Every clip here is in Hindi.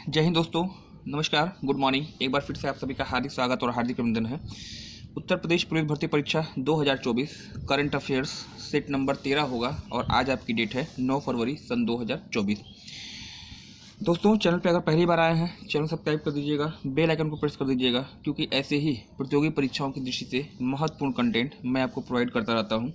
जय हिंद दोस्तों। नमस्कार, गुड मॉर्निंग। एक बार फिर से आप सभी का हार्दिक स्वागत और हार्दिक अभिनंदन है। उत्तर प्रदेश पुलिस भर्ती परीक्षा 2024 करंट अफेयर्स सेट नंबर 13 होगा और आज आपकी डेट है 9 फरवरी सन 2024। दोस्तों, चैनल पे अगर पहली बार आए हैं, चैनल सब्सक्राइब कर दीजिएगा, बेल आइकन को प्रेस कर दीजिएगा, क्योंकि ऐसे ही प्रतियोगी परीक्षाओं की दृष्टि से महत्वपूर्ण कंटेंट मैं आपको प्रोवाइड करता रहता हूं।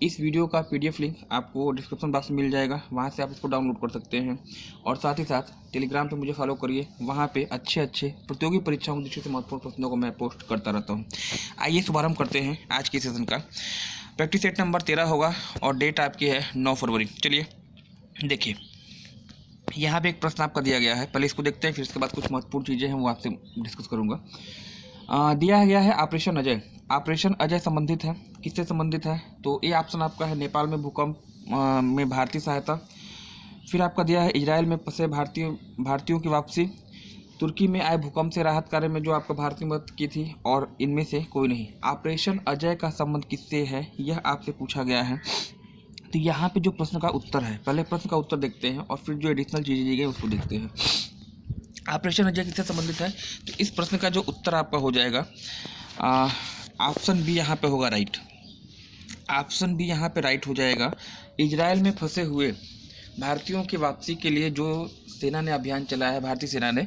इस वीडियो का पीडीएफ लिंक आपको डिस्क्रिप्शन बॉक्स में मिल जाएगा, वहां से आप इसको डाउनलोड कर सकते हैं। और साथ ही साथ टेलीग्राम पे मुझे फॉलो करिए, वहाँ पे अच्छे प्रतियोगी परीक्षाओं की दृष्टि से महत्वपूर्ण प्रश्नों को मैं पोस्ट करता रहता हूँ। आइए शुभारंभ करते हैं आज के सेशन का। प्रैक्टिस सेट नंबर 13 होगा और डेट आपकी है 9 फरवरी। चलिए देखिए, यहाँ पे एक प्रश्न आपका दिया गया है, पहले इसको देखते हैं, फिर इसके बाद कुछ महत्वपूर्ण चीज़ें हैं वो आपसे डिस्कस करूँगा। दिया गया है ऑपरेशन अजय। ऑपरेशन अजय संबंधित है, किससे संबंधित है? तो ये ऑप्शन आपका है नेपाल में भूकंप में भारतीय सहायता। फिर आपका दिया है इजराइल में फंसे भारतीयों की वापसी, तुर्की में आए भूकंप से राहत कार्य में जो आपका भारतीय मदद की थी, और इनमें से कोई नहीं। ऑपरेशन अजय का संबंध किससे है, यह आपसे पूछा गया है। तो यहाँ पे जो प्रश्न का उत्तर है, पहले प्रश्न का उत्तर देखते हैं और फिर जो एडिशनल चीज़ें दी गई उसको देखते हैं। ऑपरेशन अजय किससे संबंधित है? तो इस प्रश्न का जो उत्तर आपका हो जाएगा ऑप्शन बी यहाँ पे होगा राइट। ऑप्शन बी यहाँ पे राइट हो जाएगा। इजराइल में फंसे हुए भारतीयों की वापसी के लिए जो सेना ने अभियान चलाया है, भारतीय सेना ने,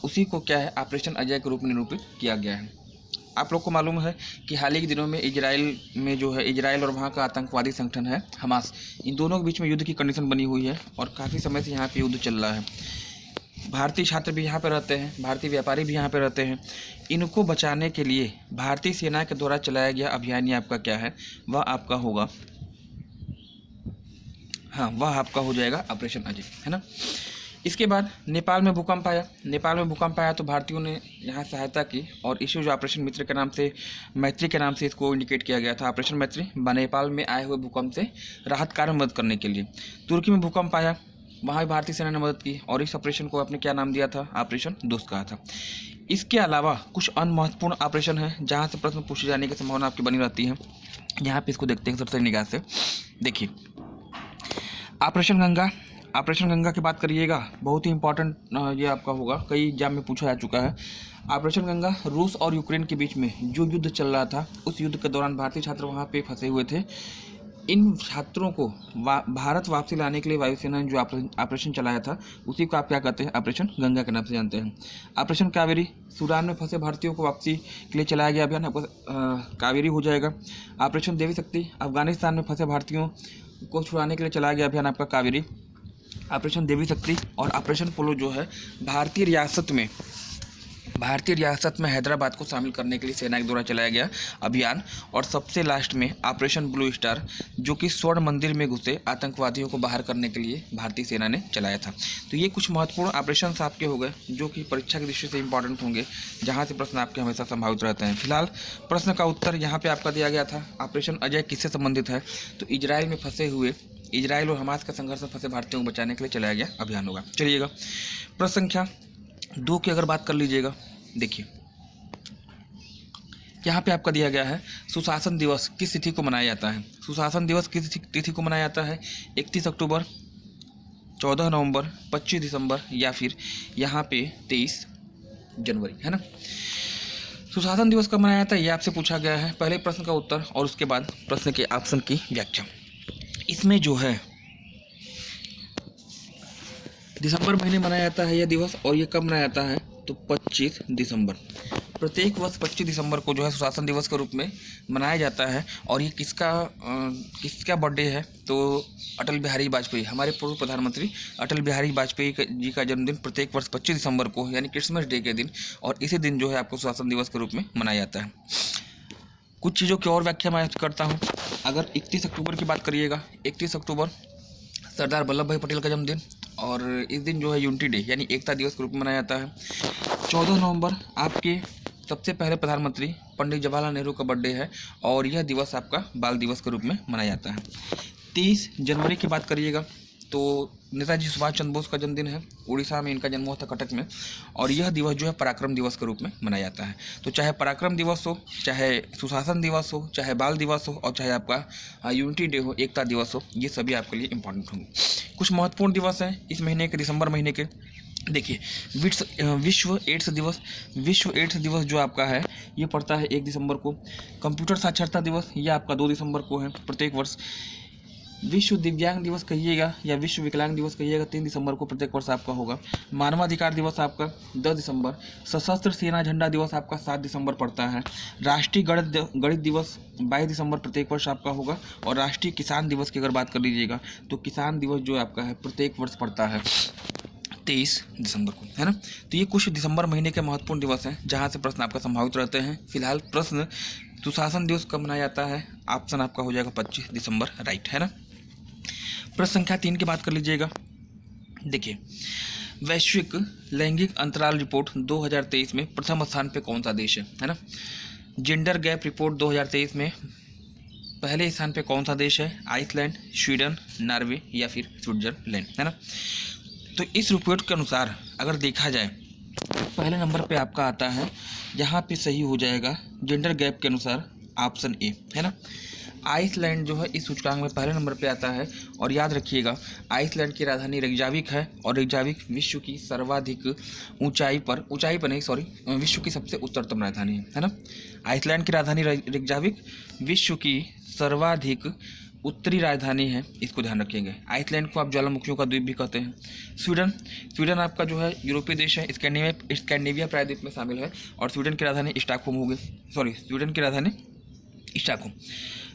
उसी को क्या है, ऑपरेशन अजय के रूप में निरूपित किया गया है। आप लोग को मालूम है कि हाल ही के दिनों में इजराइल में जो है, इजराइल और वहाँ का आतंकवादी संगठन है हमास, इन दोनों के बीच में युद्ध की कंडीशन बनी हुई है और काफ़ी समय से यहाँ पे युद्ध चल रहा है। भारतीय छात्र भी यहाँ पे रहते हैं, भारतीय व्यापारी भी यहाँ पे रहते हैं। इनको बचाने के लिए भारतीय सेना के द्वारा चलाया गया अभियान ये आपका क्या है, वह आपका होगा, हाँ, वह आपका हो जाएगा ऑपरेशन अजय, है ना। इसके बाद नेपाल में भूकंप आया। नेपाल में भूकंप आया तो भारतीयों ने यहाँ सहायता की, और इसे जो ऑपरेशन मित्र के नाम से, मैत्री के नाम से इसको इंडिकेट किया गया था, ऑपरेशन मैत्री, नेपाल में आए हुए भूकंप से राहत कार्य में मदद करने के लिए। तुर्की में भूकंप आया, वहाँ भी भारतीय सेना ने मदद की, और इस ऑपरेशन को आपने क्या नाम दिया था, ऑपरेशन दोस्त कहा था। इसके अलावा कुछ अन्य महत्वपूर्ण ऑपरेशन है जहाँ से प्रश्न पूछे जाने की संभावना आपकी बनी रहती है। यहाँ पे इसको देखते हैं सबसे निगाह से। देखिए, ऑपरेशन गंगा। ऑपरेशन गंगा की बात करिएगा, बहुत ही इंपॉर्टेंट ये आपका होगा, कई एग्जाम में पूछा जा चुका है। ऑपरेशन गंगा रूस और यूक्रेन के बीच में जो युद्ध चल रहा था, उस युद्ध के दौरान भारतीय छात्र वहाँ पे फंसे हुए थे। इन छात्रों को भारत वापसी लाने के लिए वायुसेना ने जो ऑपरेशन चलाया था, उसी को आप क्या कहते हैं, ऑपरेशन गंगा के नाम से जानते हैं। ऑपरेशन कावेरी, सूडान में फंसे भारतीयों को वापसी के लिए चलाया गया अभियान, आपका कावेरी हो जाएगा। ऑपरेशन देवी शक्ति, अफगानिस्तान में फंसे भारतीयों को छुड़ाने के लिए चलाया गया अभियान, आपका कावेरी, ऑपरेशन देवी शक्ति। और ऑपरेशन पोलो जो है भारतीय रियासत में हैदराबाद को शामिल करने के लिए सेना के द्वारा चलाया गया अभियान। और सबसे लास्ट में ऑपरेशन ब्लू स्टार, जो कि स्वर्ण मंदिर में घुसे आतंकवादियों को बाहर करने के लिए भारतीय सेना ने चलाया था। तो ये कुछ महत्वपूर्ण ऑपरेशंस आपके हो गए जो कि परीक्षा की दृष्टि से इंपॉर्टेंट होंगे, जहाँ से प्रश्न आपके हमेशा संभावित रहते हैं। फिलहाल प्रश्न का उत्तर यहाँ पर आपका दिया गया था, ऑपरेशन अजय किससे संबंधित है? तो इजराइल में फंसे हुए, इजराइल और हमास का संघर्ष में फंसे भारतीयों को बचाने के लिए चलाया गया अभियान होगा। चलिएगा, प्रश्न संख्या 2 की अगर बात कर लीजिएगा, देखिए यहाँ पे आपका दिया गया है, सुशासन दिवस किस तिथि को मनाया जाता है? सुशासन दिवस किस तिथि को मनाया जाता है? 31 अक्टूबर, 14 नवंबर, 25 दिसंबर, या फिर यहाँ पे 23 जनवरी, है ना। सुशासन दिवस कब मनाया जाता है ये आपसे पूछा गया है। पहले प्रश्न का उत्तर और उसके बाद प्रश्न के ऑप्शन की व्याख्या। इसमें जो है दिसंबर महीने मनाया जाता है यह दिवस, और ये कब मनाया जाता है? तो 25 दिसंबर। प्रत्येक वर्ष 25 दिसंबर को जो है सुशासन दिवस के रूप में मनाया जाता है। और ये किसका बर्थडे है? तो अटल बिहारी वाजपेयी, हमारे पूर्व प्रधानमंत्री अटल बिहारी वाजपेयी जी का जन्मदिन प्रत्येक वर्ष 25 दिसंबर को, यानी क्रिसमस डे के दिन, और इसी दिन जो है आपको सुशासन दिवस के रूप में मनाया जाता है। कुछ चीज़ों की और व्याख्या मैं करता हूँ। अगर 31 अक्टूबर की बात करिएगा, 31 अक्टूबर सरदार वल्लभ भाई पटेल का जन्मदिन, और इस दिन जो है यूनिटी डे यानी एकता दिवस के रूप में मनाया जाता है। 14 नवंबर आपके सबसे पहले प्रधानमंत्री पंडित जवाहरलाल नेहरू का बर्थडे है, और यह दिवस आपका बाल दिवस के रूप में मनाया जाता है। 30 जनवरी की बात करिएगा तो नेताजी सुभाष चंद्र बोस का जन्मदिन है, उड़ीसा में इनका जन्म हुआ था, कटक में, और यह दिवस जो है पराक्रम दिवस के रूप में मनाया जाता है। तो चाहे पराक्रम दिवस हो, चाहे सुशासन दिवस हो, चाहे बाल दिवस हो, और चाहे आपका यूनिटी डे हो, एकता दिवस हो, ये सभी आपके लिए इंपॉर्टेंट होंगे। कुछ महत्वपूर्ण दिवस हैं इस महीने के, दिसंबर महीने के। देखिए विश्व एड्स दिवस जो आपका है ये पड़ता है 1 दिसंबर को। कंप्यूटर साक्षरता दिवस ये आपका 2 दिसंबर को है प्रत्येक वर्ष। विश्व दिव्यांग दिवस कहिएगा या विश्व विकलांग दिवस कहिएगा 3 दिसंबर को प्रत्येक वर्ष आपका होगा। मानवाधिकार दिवस आपका 10 दिसंबर। सशस्त्र सेना झंडा दिवस आपका 7 दिसंबर पड़ता है। राष्ट्रीय गणित दिवस 22 दिसंबर प्रत्येक वर्ष आपका होगा। और राष्ट्रीय किसान दिवस की अगर बात कर लीजिएगा तो किसान दिवस जो आपका है प्रत्येक वर्ष पड़ता है 23 दिसंबर को, है ना। तो ये कुछ दिसंबर महीने के महत्वपूर्ण दिवस हैं जहाँ से प्रश्न आपका संभावित रहते हैं। फिलहाल प्रश्न सुशासन दिवस कब मनाया जाता है, ऑप्शन आपका हो जाएगा 25 दिसंबर, राइट है ना। प्रश्न संख्या 3 की बात कर लीजिएगा। देखिए वैश्विक लैंगिक अंतराल रिपोर्ट 2023 में प्रथम स्थान पे कौन सा देश है ना। जेंडर गैप रिपोर्ट 2023 में पहले स्थान पे कौन सा देश है, आइसलैंड, स्वीडन, नॉर्वे या फिर स्विट्जरलैंड, है ना। तो इस रिपोर्ट के अनुसार अगर देखा जाए पहले नंबर पे आपका आता है, यहाँ पे सही हो जाएगा जेंडर गैप के अनुसार ऑप्शन ए, है ना। आइसलैंड जो है इस सूचकांक में पहले नंबर पे आता है। और याद रखिएगा आइसलैंड की राजधानी रेकजाविक है और रेकजाविक विश्व की सर्वाधिक ऊंचाई पर नहीं सॉरी विश्व की सबसे उत्तरतम राजधानी है ना। आइसलैंड की राजधानी रेकजाविक विश्व की सर्वाधिक उत्तरी राजधानी है, इसको ध्यान रखिएगा। आइसलैंड को आप ज्वालामुखियों का द्वीप भी कहते हैं। स्वीडन आपका जो है यूरोपीय देश है, स्कैंडिनेविया प्रायद्वीप में शामिल है और स्वीडन की राजधानी स्टॉकहोम हो गई, स्वीडन की राजधानी स्टॉकहोम।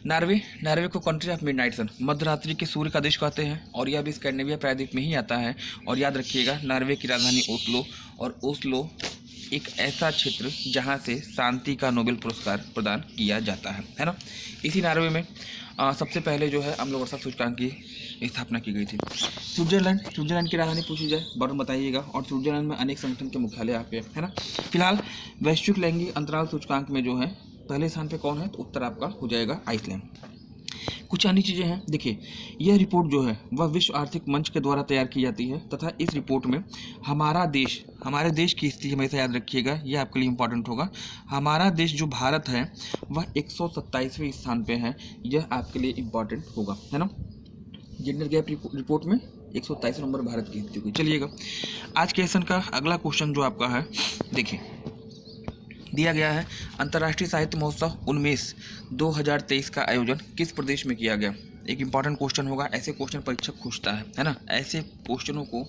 नॉर्वे को कंट्री ऑफ मिडनाइट सन, मध्यरात्रि के सूर्य का देश कहते हैं और यह भी स्कैंडिनेविया प्रायद्वीप में ही आता है। और याद रखिएगा नॉर्वे की राजधानी ओस्लो, और ओस्लो एक ऐसा क्षेत्र जहां से शांति का नोबेल पुरस्कार प्रदान किया जाता है ना। इसी नॉर्वे में सबसे पहले जो है अम्ल वर्षा सूचकांक की स्थापना की गई थी। स्विट्जरलैंड की राजधानी पूछी जाए बर्न बताइएगा, और स्विट्जरलैंड में अनेक संगठन के मुख्यालय यहाँ पे है ना। फिलहाल वैश्विक लैंगिक अंतराल सूचकांक में जो है पहले स्थान पे कौन है, तो उत्तर आपका हो जाएगा आइसलैंड। कुछ अन्य चीज़ें हैं। देखिए यह रिपोर्ट जो है वह विश्व आर्थिक मंच के द्वारा तैयार की जाती है तथा इस रिपोर्ट में हमारे देश की स्थिति हमेशा याद रखिएगा, यह आपके लिए इम्पोर्टेंट होगा। हमारा देश जो भारत है वह 127वें स्थान पे है, यह आपके लिए इम्पोर्टेंट होगा, है ना। जेंडर गैप रिपोर्ट में 127 नंबर भारत की स्थिति। चलिएगा आज के सेशन का अगला क्वेश्चन जो आपका है, देखिए दिया गया है अंतर्राष्ट्रीय साहित्य महोत्सव उन्मेष 2023 का आयोजन किस प्रदेश में किया गया। एक इंपॉर्टेंट क्वेश्चन होगा, ऐसे क्वेश्चन परीक्षक खोजता है ना। ऐसे क्वेश्चनों को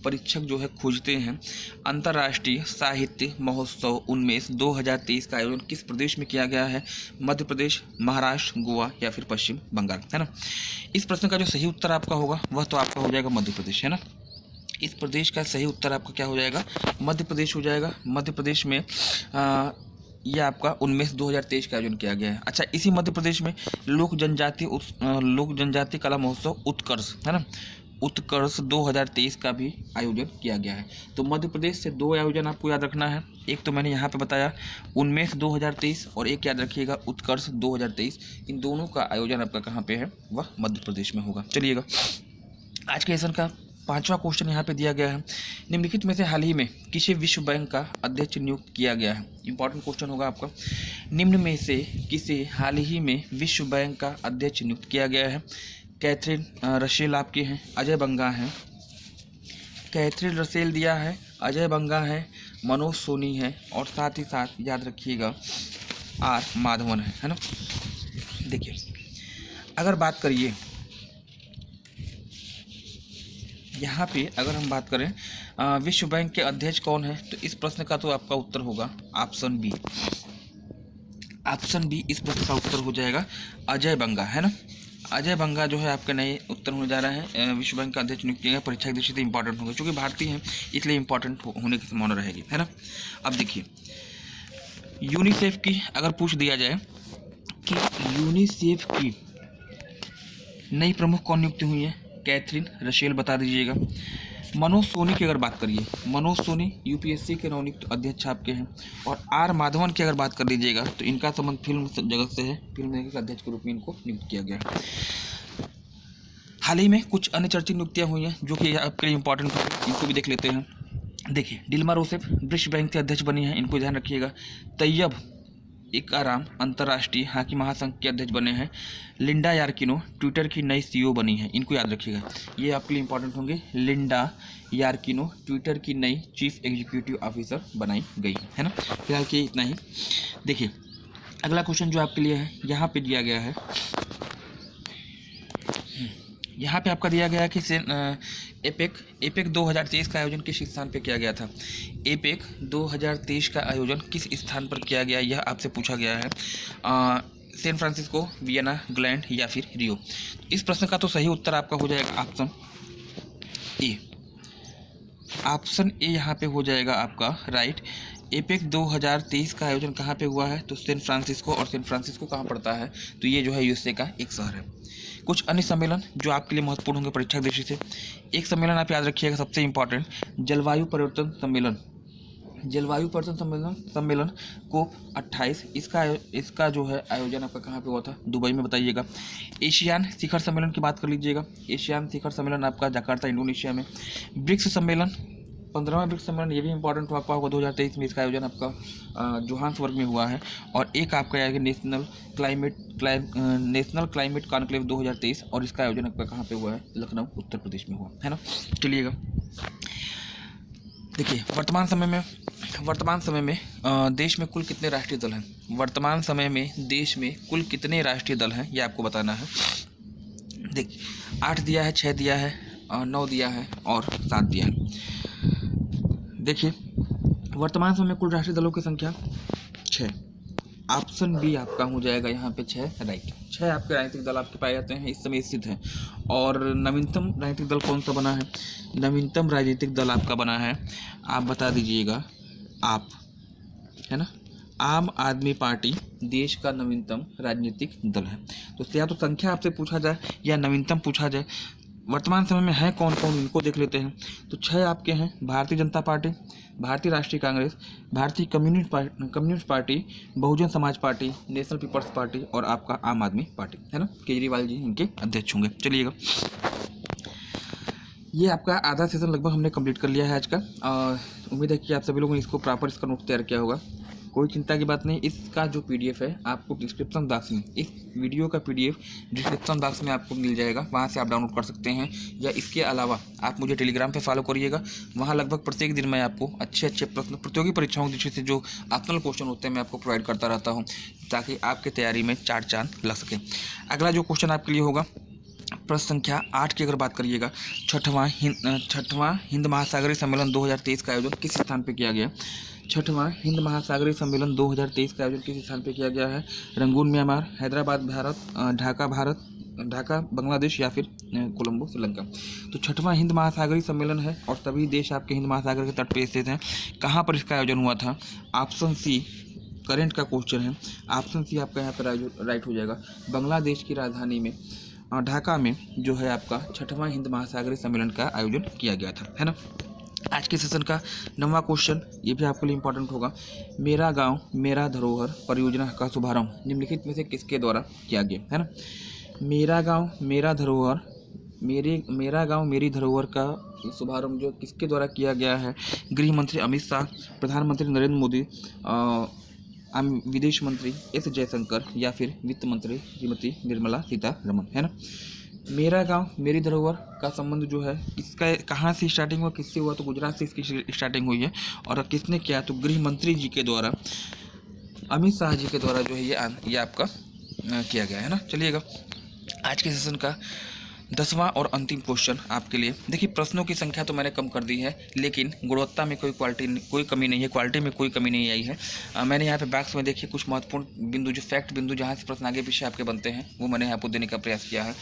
परीक्षक जो है खोजते हैं। अंतर्राष्ट्रीय साहित्य महोत्सव उन्मेष 2023 का आयोजन किस प्रदेश में किया गया है, मध्य प्रदेश, महाराष्ट्र, गोवा या फिर पश्चिम बंगाल, है ना। इस प्रश्न का जो सही उत्तर आपका होगा वह तो आपका हो जाएगा मध्य प्रदेश, है ना। इस प्रदेश का सही उत्तर आपका क्या हो जाएगा, मध्य प्रदेश हो जाएगा। मध्य प्रदेश में यह आपका उन्मेष 2023 का आयोजन किया गया है। अच्छा, इसी मध्य प्रदेश में लोक जनजाति कला महोत्सव उत्कर्ष, है ना, उत्कर्ष 2023 का भी आयोजन किया गया है। तो मध्य प्रदेश से 2 आयोजन आपको याद रखना है। एक तो मैंने यहाँ पे बताया उन्मेष 2023 और एक याद रखिएगा उत्कर्ष 2023। इन दोनों का आयोजन आपका कहाँ पे है, वह मध्य प्रदेश में होगा। चलिएगा आज के सेशन का 5वां क्वेश्चन यहाँ पे दिया गया है, निम्नलिखित में से हाल ही में किसे विश्व बैंक का अध्यक्ष नियुक्त किया गया है। इंपॉर्टेंट क्वेश्चन होगा आपका, निम्न में से किसे हाल ही में विश्व बैंक का अध्यक्ष नियुक्त किया गया है। कैथरीन रसेल आपके हैं, अजय बंगा हैं, कैथरीन रसेल दिया है, अजय बंगा है, मनोज सोनी है और साथ ही साथ याद रखिएगा आर माधवन है ना। देखिए अगर बात करिए यहाँ पे अगर हम बात करें विश्व बैंक के अध्यक्ष कौन है, तो इस प्रश्न का तो आपका उत्तर होगा ऑप्शन बी। ऑप्शन बी इस प्रश्न का उत्तर हो जाएगा अजय बंगा, है ना। अजय बंगा जो है आपका नए उत्तर होने जा रहा है। विश्व बैंक का अध्यक्ष नियुक्त किया गया, परीक्षा की दृष्टि से इंपॉर्टेंट होगा क्योंकि भारतीय हैं इसलिए इंपॉर्टेंट होने की संभावना रहेगी, है ना। अब देखिए यूनिसेफ की अगर पूछ दिया जाए कि यूनिसेफ की नई प्रमुख कौन नियुक्त हुई है, कैथरीन रसेल बता दीजिएगा। मनोज सोनी की अगर बात करिए, मनोज सोनी यूपीएससी के नवनियुक्त अध्यक्ष आपके हैं। और आर माधवन की अगर बात कर लीजिएगा तो इनका संबंध फिल्म जगत से है, फिल्म जगत के अध्यक्ष के रूप में इनको नियुक्त किया गया है। हाल ही में कुछ अन्य चर्चित नियुक्तियाँ हुई हैं जो कि आपके लिए इंपॉर्टेंट है, इनको भी देख लेते हैं। देखिए डिल्मा रोसेफ विश्व बैंक के अध्यक्ष बनी हैं, इनको ध्यान रखिएगा। तैयब इकाराम अंतर्राष्ट्रीय हॉकी महासंघ के अध्यक्ष बने हैं। लिंडा यार्किनो ट्विटर की नई सीईओ बनी है। इनको याद रखिएगा, ये आपके लिए इंपॉर्टेंट होंगे। लिंडा यार्किनो ट्विटर की नई चीफ एग्जीक्यूटिव ऑफिसर बनाई गई है ना। फिलहाल के इतना ही। देखिए अगला क्वेश्चन जो आपके लिए है यहाँ पे दिया गया है, यहाँ पे आपका दिया गया है कि एपेक 2023 का आयोजन किस स्थान पे किया गया था। एपेक 2023 का आयोजन किस स्थान पर किया गया, यह आपसे पूछा गया है। सैन फ्रांसिस्को, वियना, ग्लैंड या फिर रियो। इस प्रश्न का तो सही उत्तर आपका हो जाएगा ऑप्शन ए। ऑप्शन ए यहाँ पे हो जाएगा आपका राइट। एपेक 2023 का आयोजन कहाँ पे हुआ है, तो सैन फ्रांसिस्को। और सैन फ्रांसिस्को कहाँ पड़ता है, तो ये जो है यूएसए का एक शहर है। कुछ अन्य सम्मेलन जो आपके लिए महत्वपूर्ण होंगे परीक्षा की दृष्टि से। एक सम्मेलन आप याद रखिएगा सबसे इम्पॉर्टेंट, जलवायु परिवर्तन सम्मेलन। जलवायु परिवर्तन सम्मेलन COP 28, इसका जो है आयोजन आपका कहाँ पे हुआ था, दुबई में, बताइएगा। एशियान शिखर सम्मेलन की बात कर लीजिएगा। एशियान शिखर सम्मेलन आपका जकार्ता, इंडोनेशिया में। ब्रिक्स सम्मेलन, 15वां ब्रिक्स सम्मेलन, ये भी इंपॉर्टेंट आपका होगा 2023 में। इसका आयोजन आपका जोहान्सबर्ग में हुआ है। और एक आपका आएगा नेशनल क्लाइमेट कॉन्क्लेव 2023, और इसका आयोजन आपका कहाँ पे हुआ है, लखनऊ, उत्तर प्रदेश में हुआ है ना। चलिएगा देखिए वर्तमान समय में देश में कुल कितने राष्ट्रीय दल हैं। वर्तमान समय में देश में कुल कितने राष्ट्रीय दल हैं, ये आपको बताना है। देखिए 8 दिया है, 6 दिया है, 9 दिया है और 7 दिया है। देखिए वर्तमान समय में कुल राष्ट्रीय दलों की संख्या 6। ऑप्शन बी आपका हो जाएगा यहाँ पे 6 राइट। 6 आपके राजनीतिक दल आपके पाए जाते हैं, इस समय स्थित हैं। और नवीनतम राजनीतिक दल कौन सा बना है, नवीनतम राजनीतिक दल आपका बना है, आप बता दीजिएगा, आप, है ना, आम आदमी पार्टी देश का नवीनतम राजनीतिक दल है। तो या तो संख्या आपसे पूछा जाए या नवीनतम पूछा जाए। वर्तमान समय में है कौन कौन, इनको देख लेते हैं। तो 6 आपके हैं, भारतीय जनता पार्टी, भारतीय राष्ट्रीय कांग्रेस, भारतीय communist party, Bahujan Samaj party, national peoples party और आपका आम आदमी पार्टी, है ना। केजरीवाल जी इनके अध्यक्ष होंगे। चलिएगा ये आपका आधा सेशन लगभग हमने कंप्लीट कर लिया है आज का। उम्मीद है कि आप सभी लोगों ने इसको प्रॉपर इसका नोट तैयार किया होगा। कोई चिंता की बात नहीं, इसका जो PDF है आपको डिस्क्रिप्शन बॉक्स में, इस वीडियो का PDF डिस्क्रिप्शन बॉक्स में आपको मिल जाएगा, वहाँ से आप डाउनलोड कर सकते हैं। या इसके अलावा आप मुझे टेलीग्राम पे फॉलो करिएगा, वहाँ लगभग प्रत्येक दिन मैं आपको अच्छे प्रश्न प्रतियोगी परीक्षाओं की दृष्टि से जो ऑप्शनल क्वेश्चन होते हैं मैं आपको प्रोवाइड करता रहता हूँ, ताकि आपकी तैयारी में 4 चांद लग सके। अगला जो क्वेश्चन आपके लिए होगा प्रश्न संख्या 8 की अगर बात करिएगा, छठवां हिंद महासागरीय सम्मेलन 2023 का आयोजन किस स्थान पे किया गया। छठवां हिंद महासागरीय सम्मेलन 2023 का आयोजन किस स्थान पे किया गया है। रंगून म्यांमार, हैदराबाद भारत, ढाका बांग्लादेश या फिर कोलंबो श्रीलंका। तो छठवां हिंद महासागरीय सम्मेलन है और सभी देश आपके हिंद महासागर के तट पे स्थित हैं। कहाँ पर इसका आयोजन हुआ था, ऑप्शन सी करेंट का क्वेश्चन है, ऑप्शन सी आपका यहाँ पर राइट हो जाएगा। बांग्लादेश की राजधानी में ढाका में जो है आपका छठवां हिंद महासागरीय सम्मेलन का आयोजन किया गया था, है ना। आज के सेशन का 9वां क्वेश्चन, ये भी आपके लिए इंपॉर्टेंट होगा। मेरा गांव मेरा धरोहर परियोजना का शुभारंभ निम्नलिखित में से किसके द्वारा किया गया, है ना। मेरा गांव मेरा धरोहर, मेरा गांव मेरी धरोहर का शुभारंभ जो किसके द्वारा किया गया है, गृह मंत्री अमित शाह, प्रधानमंत्री नरेंद्र मोदी, विदेश मंत्री एस जयशंकर या फिर वित्त मंत्री श्रीमती निर्मला सीतारमण, है ना। मेरा गांव मेरी धरोहर का संबंध जो है इसका कहाँ से स्टार्टिंग हुआ, किससे हुआ, तो गुजरात से इसकी स्टार्टिंग हुई है। और किसने किया, तो गृह मंत्री जी के द्वारा, अमित शाह जी के द्वारा जो है ये आपका किया गया है ना। चलिएगा आज के सेशन का 10वां और अंतिम क्वेश्चन आपके लिए। देखिए प्रश्नों की संख्या तो मैंने कम कर दी है, लेकिन गुणवत्ता में कोई कमी नहीं है, क्वालिटी में कोई कमी नहीं आई है। मैंने यहाँ पे बॉक्स में देखिए कुछ महत्वपूर्ण बिंदु, जो फैक्ट बिंदु जहाँ से प्रश्न आगे पीछे आपके बनते हैं, वो मैंने आपको देने का प्रयास किया है।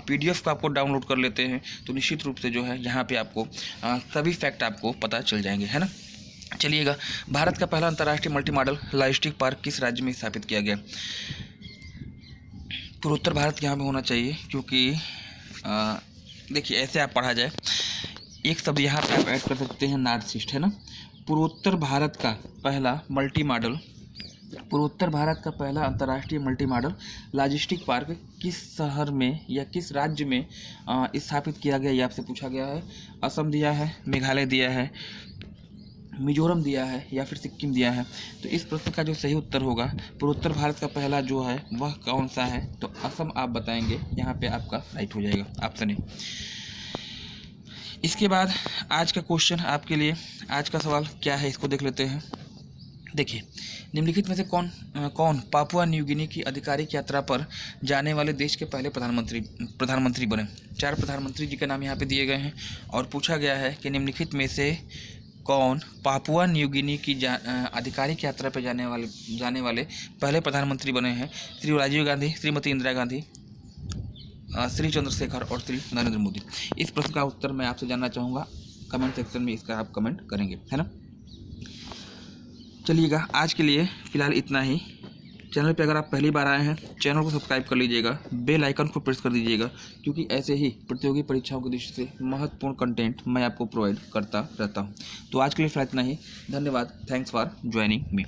PDF को आपको डाउनलोड कर लेते हैं तो निश्चित रूप से जो है यहाँ पर आपको सभी फैक्ट आपको पता चल जाएंगे, है ना। चलिएगा, भारत का पहला अंतर्राष्ट्रीय मल्टी मॉडल लॉजिस्टिक पार्क किस राज्य में स्थापित किया गया। पूर्वोत्तर भारत यहाँ पर होना चाहिए, क्योंकि देखिए ऐसे आप पढ़ा जाए, एक शब्द यहाँ पे आप ऐड कर सकते हैं नॉर्थ ईस्ट, है ना। पूर्वोत्तर भारत का पहला अंतर्राष्ट्रीय मल्टी मॉडल लॉजिस्टिक पार्क किस शहर में या किस राज्य में स्थापित किया गया, ये आपसे पूछा गया है। असम दिया है, मेघालय दिया है, मिजोरम दिया है या फिर सिक्किम दिया है। तो इस प्रश्न का जो सही उत्तर होगा, पूर्वोत्तर भारत का पहला जो है वह कौन सा है, तो असम आप बताएंगे। यहाँ पे आपका राइट हो जाएगा ऑप्शन ए। इसके बाद आज का क्वेश्चन आपके लिए, आज का सवाल क्या है इसको देख लेते हैं। देखिए, निम्नलिखित में से कौन पापुआ न्यू गिनी की आधिकारिक यात्रा पर जाने वाले देश के पहले प्रधानमंत्री बने। 4 प्रधानमंत्री जी के नाम यहाँ पे दिए गए हैं और पूछा गया है कि निम्नलिखित में से कौन पापुआ न्यू गिनी की आधिकारिक यात्रा पर जाने वाले पहले प्रधानमंत्री बने हैं। श्री राजीव गांधी, श्रीमती इंदिरा गांधी, श्री चंद्रशेखर और श्री नरेंद्र मोदी। इस प्रश्न का उत्तर मैं आपसे जानना चाहूँगा, कमेंट सेक्शन में इसका आप कमेंट करेंगे, है ना। चलिएगा, आज के लिए फ़िलहाल इतना ही। चैनल पे अगर आप पहली बार आए हैं, चैनल को सब्सक्राइब कर लीजिएगा, बेल आइकन को प्रेस कर दीजिएगा, क्योंकि ऐसे ही प्रतियोगी परीक्षाओं के दृष्टि से महत्वपूर्ण कंटेंट मैं आपको प्रोवाइड करता रहता हूं। तो आज के लिए फ़िलहाल इतना ही। धन्यवाद। Thanks for joining me.